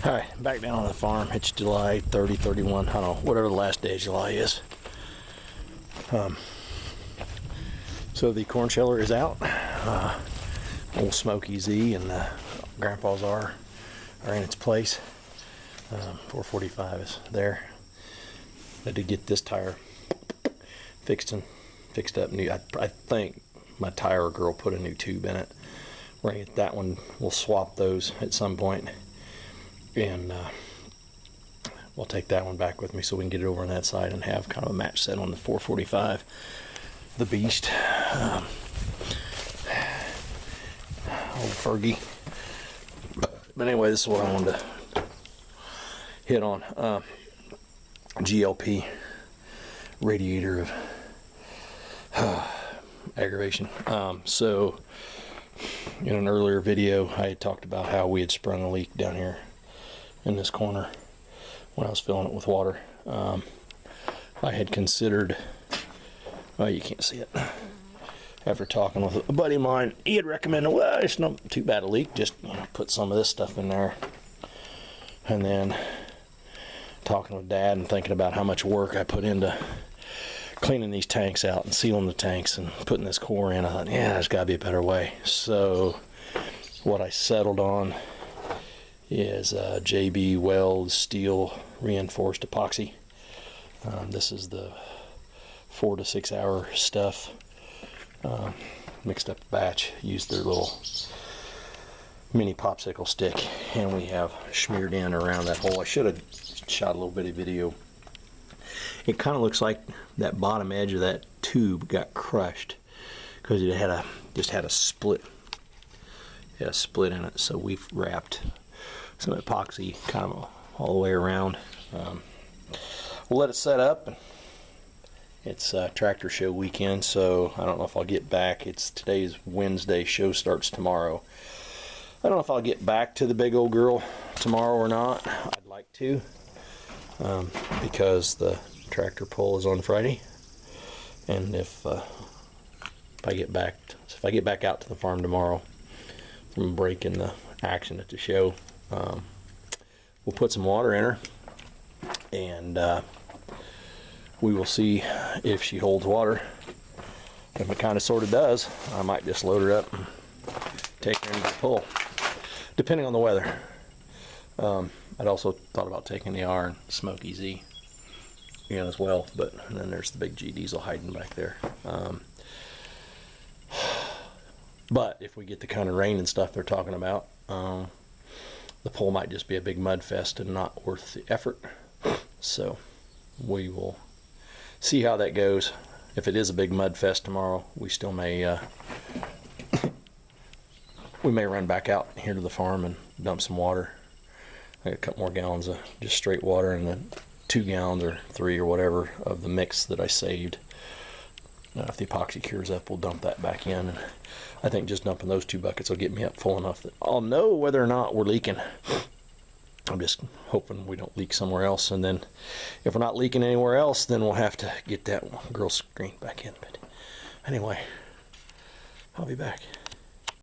Alright, back down on the farm. It's July 30, 31, I don't know, whatever the last day of July is. So the corn sheller is out. Old Smoky Z and Grandpa's R are in its place. 445 is there. I did get this tire fixed up new. I think my tire girl put a new tube in it. We're gonna get that one. We'll swap those at some point, and we'll take that one back with me so we can get it over on that side and have kind of a match set on the 445. The beast, old Fergie. But anyway, this is what I wanted to hit on. GLP, radiator of aggravation. So in an earlier video I had talked about how we had sprung a leak down here in this corner when I was filling it with water. I had considered, well, you can't see it, after talking with a buddy of mine, he had recommended, well, it's not too bad a leak, just put some of this stuff in there. And then talking with Dad and thinking about how much work I put into cleaning these tanks out and sealing the tanks and putting this core in, I thought, yeah, there's got to be a better way. So what I settled on is JB Weld steel reinforced epoxy. This is the 4 to 6 hour stuff. Mixed up a batch, used their little mini popsicle stick, and we have smeared in around that hole. I should have shot a little bit of video. It kind of looks like that bottom edge of that tube got crushed because it had just had a split. It had a split in it, so we've wrapped some epoxy kind of all the way around. We'll let it set up. It's tractor show weekend, so I don't know if I'll get back. Today's Wednesday, show starts tomorrow. I don't know if I'll get back to the big old girl tomorrow or not. I'd like to, because the tractor pull is on Friday, and if I get back out to the farm tomorrow from breaking the action at the show, we'll put some water in her, and we will see if she holds water. If it kind of sort of does, I might just load her up and take her into the pull, depending on the weather. I'd also thought about taking the R and Smoky Z as well, but then there's the big G diesel hiding back there. But if we get the kind of rain and stuff they're talking about, the pull might just be a big mud fest and not worth the effort. So we will see how that goes. If it is a big mud fest tomorrow, we still may we may run back out here to the farm and dump some water. I got a couple more gallons of just straight water, and then 2 gallons or 3 or whatever of the mix that I saved. If the epoxy cures up, we'll dump that back in, and I think just dumping those 2 buckets will get me up full enough that I'll know whether or not we're leaking. I'm just hoping we don't leak somewhere else, and then if we're not leaking anywhere else, then we'll have to get that girl screen back in. But anyway, I'll be back.